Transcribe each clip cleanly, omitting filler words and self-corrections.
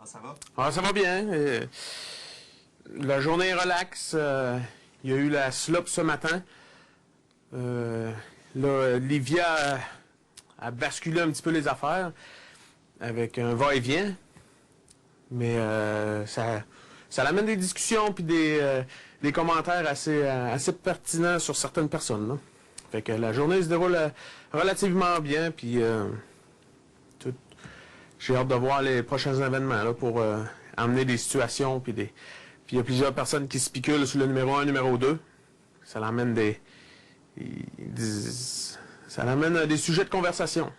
Ah, ça va? Ah, ça va bien. La journée est relax. Il y a eu la slope ce matin. Là, Livia a basculé un petit peu les affaires avec un va-et-vient. Mais ça amène des discussions puis des commentaires assez pertinents sur certaines personnes, là. Fait que la journée se déroule relativement bien, puis j'ai hâte de voir les prochains événements là, pour emmener des situations, puis il y a plusieurs personnes qui spéculent sur le numéro 1, numéro 2. Ça l'amène ça l'amène à des sujets de conversation.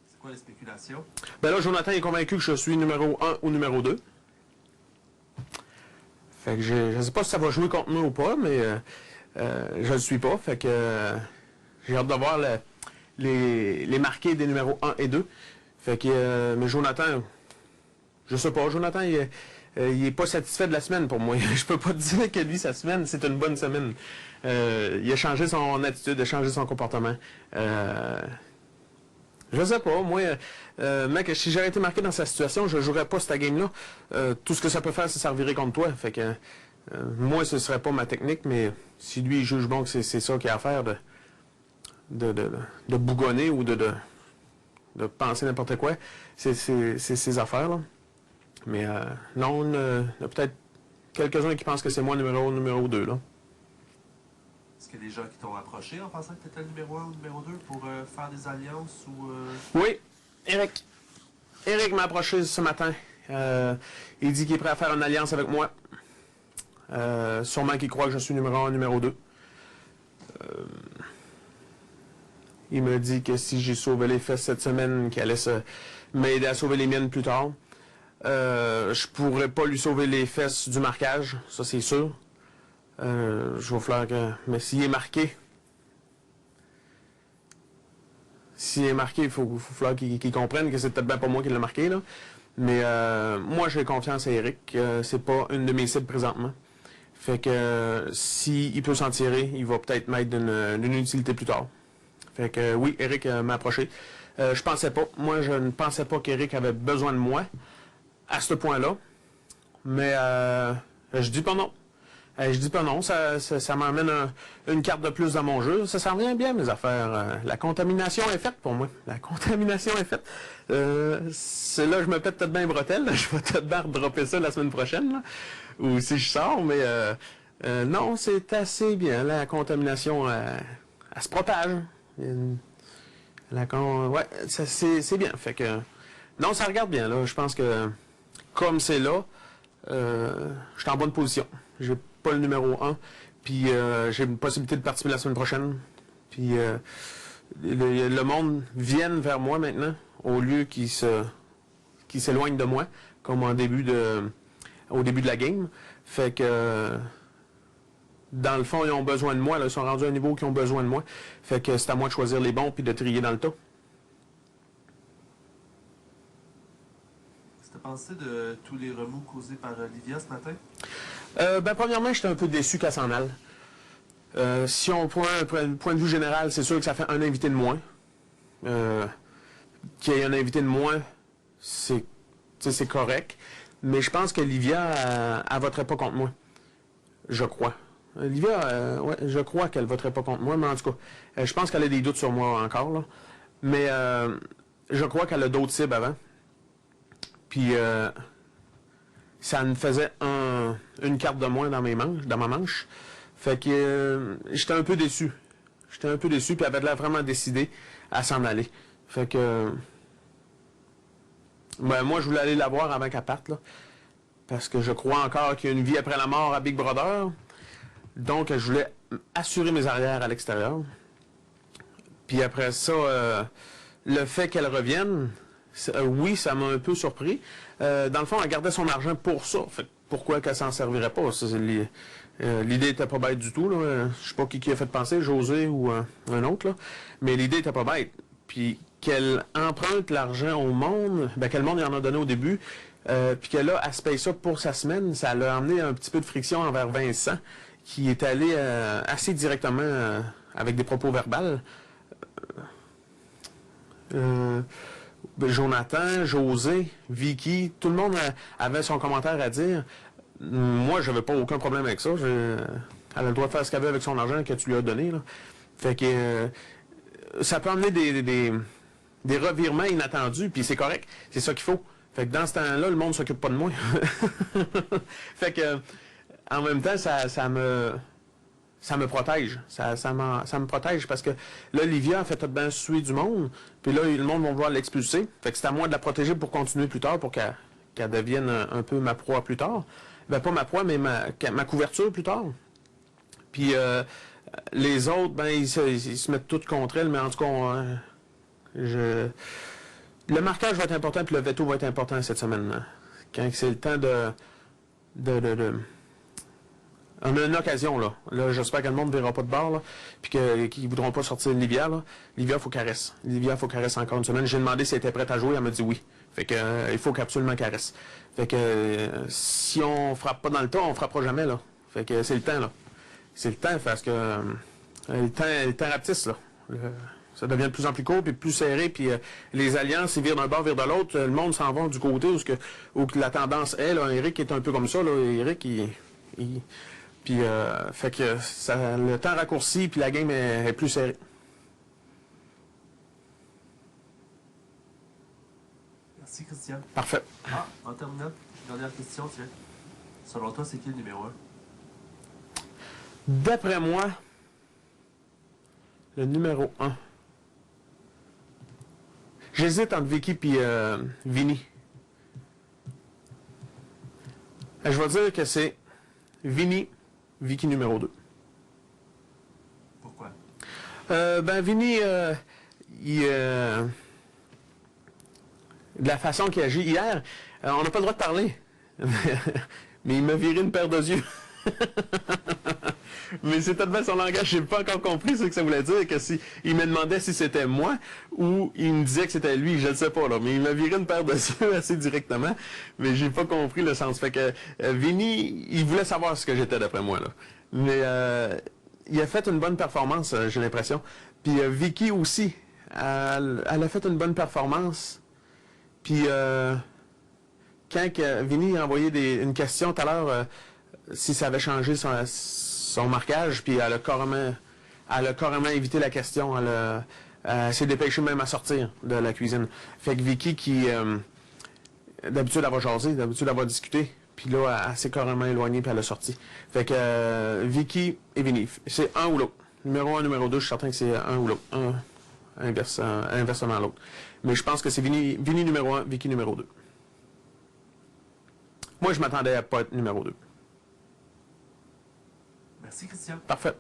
C'est quoi les spéculations? Ben là, Jonathan est convaincu que je suis numéro 1 ou numéro 2. Fait que je sais pas si ça va jouer contre moi ou pas, mais je le suis pas. Fait que j'ai hâte de voir les marqués des numéros 1 et 2. Fait que mais Jonathan, je sais pas, Jonathan il est pas satisfait de la semaine pour moi. Je peux pas te dire que lui, sa semaine, c'est une bonne semaine. Il a changé son attitude, il a changé son comportement. Je sais pas, moi, mec, si j'avais été marqué dans sa situation, je jouerais pas cette game-là. Tout ce que ça peut faire, c'est servir contre toi. Fait que moi, ce serait pas ma technique, mais si lui, il juge bon que c'est ça qu'il a à faire de bougonner ou de penser n'importe quoi, c'est ses affaires, là. Mais non, il y a peut-être quelques-uns qui pensent que c'est moi numéro 2, là. Est-ce qu'il y a des gens qui t'ont approché en pensant que tu étais le numéro 1 ou numéro 2 pour faire des alliances ou... Oui, Eric. Eric m'a approché ce matin. Il dit qu'il est prêt à faire une alliance avec moi. Sûrement qu'il croit que je suis numéro 1, numéro 2. Il me dit que si j'ai sauvé les fesses cette semaine, qu'il allait m'aider à sauver les miennes plus tard. Je pourrais pas lui sauver les fesses du marquage, ça c'est sûr. Je vais falloir que... Mais s'il est marqué... il faut falloir qu'il comprenne que c'est peut-être bien pas moi qui l'ai marqué, là. Mais moi, j'ai confiance à Eric. C'est pas une de mes cibles présentement. Fait que s'il peut s'en tirer, il va peut-être m'être d'une utilité plus tard. Fait que oui, Eric m'a approché. Je pensais pas. Moi, je ne pensais pas qu'Eric avait besoin de moi à ce point-là. Mais je dis pas non. Je dis pas non, ça m'emmène une carte de plus dans mon jeu. Ça s'en vient bien, mes affaires. La contamination est faite pour moi. La contamination est faite. C'est là que je me pète peut-être bien les bretelles. Je vais peut-être bien redropper ça la semaine prochaine. Là, ou si je sors, mais non, c'est assez bien. La contamination, elle se propage. Ouais, c'est bien. Fait que non, ça regarde bien. Là. Je pense que comme c'est là, je suis en bonne position. J'ai pas le numéro 1. Puis j'ai une possibilité de participer la semaine prochaine. Puis le monde vienne vers moi maintenant, au lieu qu'il s'éloigne de moi, comme au début de la game. Fait que dans le fond, ils ont besoin de moi. Là, ils sont rendus à un niveau qu'ils ont besoin de moi. Fait que c'est à moi de choisir les bons puis de trier dans le tas. Qu'est-ce que tu as pensé de tous les remous causés par Livia ce matin? Premièrement, j'étais un peu déçu qu'elle s'en aille. Si on prend un point de vue général, c'est sûr que ça fait un invité de moins. Qu'il y ait un invité de moins, c'est correct. Mais je pense que Livia, elle voterait pas contre moi. Je crois. Livia, ouais, je crois qu'elle voterait pas contre moi, mais en tout cas, je pense qu'elle a des doutes sur moi encore, là. Mais je crois qu'elle a d'autres cibles avant. Puis ça me faisait une carte de moins dans ma manche. Fait que j'étais un peu déçu. Puis elle avait l'air vraiment décidée à s'en aller. Fait que moi, je voulais aller la voir avant qu'elle parte, là. Parce que je crois encore qu'il y a une vie après la mort à Big Brother. Donc, je voulais assurer mes arrières à l'extérieur. Puis après ça, le fait qu'elle revienne, oui, ça m'a un peu surpris. Dans le fond, elle gardait son argent pour ça. Fait, pourquoi qu'elle s'en servirait pas? L'idée était pas bête du tout, là. Je sais pas qui a fait penser, José ou un autre, là. Mais l'idée était pas bête. Puis qu'elle emprunte l'argent au monde, que le monde y en a donné au début, puis que là, elle se paye ça pour sa semaine, ça l'a amené un petit peu de friction envers Vincent, qui est allé assez directement avec des propos verbales. Jonathan, José, Vicky, tout le monde avait son commentaire à dire. Moi, j'avais pas aucun problème avec ça. Elle a le droit de faire ce qu'elle veut avec son argent que tu lui as donné, là. Fait que ça peut amener des revirements inattendus, puis c'est correct. C'est ça qu'il faut. Fait que dans ce temps-là, le monde s'occupe pas de moi. Fait que en même temps, ça me protège. Ça me protège parce que là, Livia a fait tout bien suer du monde, puis là, le monde va vouloir l'expulser. Fait que c'est à moi de la protéger pour continuer plus tard, pour qu'elle devienne un peu ma proie plus tard. Ben, pas ma proie, mais ma couverture plus tard. Puis les autres, ben, ils se mettent tous contre elle, mais en tout cas, le marquage va être important, puis le veto va être important cette semaine. Quand c'est le temps on a une occasion, là. Là, j'espère que le monde ne verra pas de bord, là, puis qu'ils ne voudront pas sortir Livia, là. Livia, il faut qu'elle reste. Livia, il faut qu'elle reste encore une semaine. J'ai demandé si elle était prête à jouer, elle m'a dit oui. Fait que, il faut qu'absolument qu'elle reste. Fait que, si on frappe pas dans le tas, on frappera jamais, là. Fait que, c'est le temps, là. C'est le temps, parce que, le temps rapetisse, là. Ça devient de plus en plus court, puis plus serré, puis les alliances, ils virent d'un bord, virent de l'autre. Le monde s'en va du côté où la tendance est, là. Eric est un peu comme ça, là. Eric, puis, fait que le temps raccourcit, puis la game est plus serrée. Merci, Christian. Parfait. En terminant, dernière question, tiens. Selon toi, c'est qui le numéro 1? D'après moi, le numéro 1. J'hésite entre Vicky et Vinny. Je vais dire que c'est Vicky numéro 2. Pourquoi? Ben, Vinny, de la façon qu'il agit hier, on n'a pas le droit de parler. Mais il m'a viré une paire de yeux. Mais c'est tellement son langage, j'ai pas encore compris ce que ça voulait dire, que si il me demandait si c'était moi ou il me disait que c'était lui, je ne sais pas là, mais il m'a viré une paire de yeux assez directement, mais j'ai pas compris le sens. Fait que Vinny, il voulait savoir ce que j'étais d'après moi là. Mais il a fait une bonne performance, j'ai l'impression. Puis Vicky aussi, elle a fait une bonne performance. Puis quand Vinny a envoyé une question tout à l'heure, si ça avait changé son marquage, puis elle a carrément évité la question. Elle s'est dépêchée même à sortir de la cuisine. Fait que Vicky, qui d'habitude elle va jaser, d'habitude elle va discuter, puis là elle s'est carrément éloignée, puis elle a sorti. Fait que Vicky et Vinny, c'est un ou l'autre. Numéro 1, numéro 2, je suis certain que c'est un ou l'autre. Inversement l'autre. Mais je pense que c'est Vinny numéro 1, Vicky numéro 2. Moi, je m'attendais à pas être numéro 2. Merci, Christian. Parfait.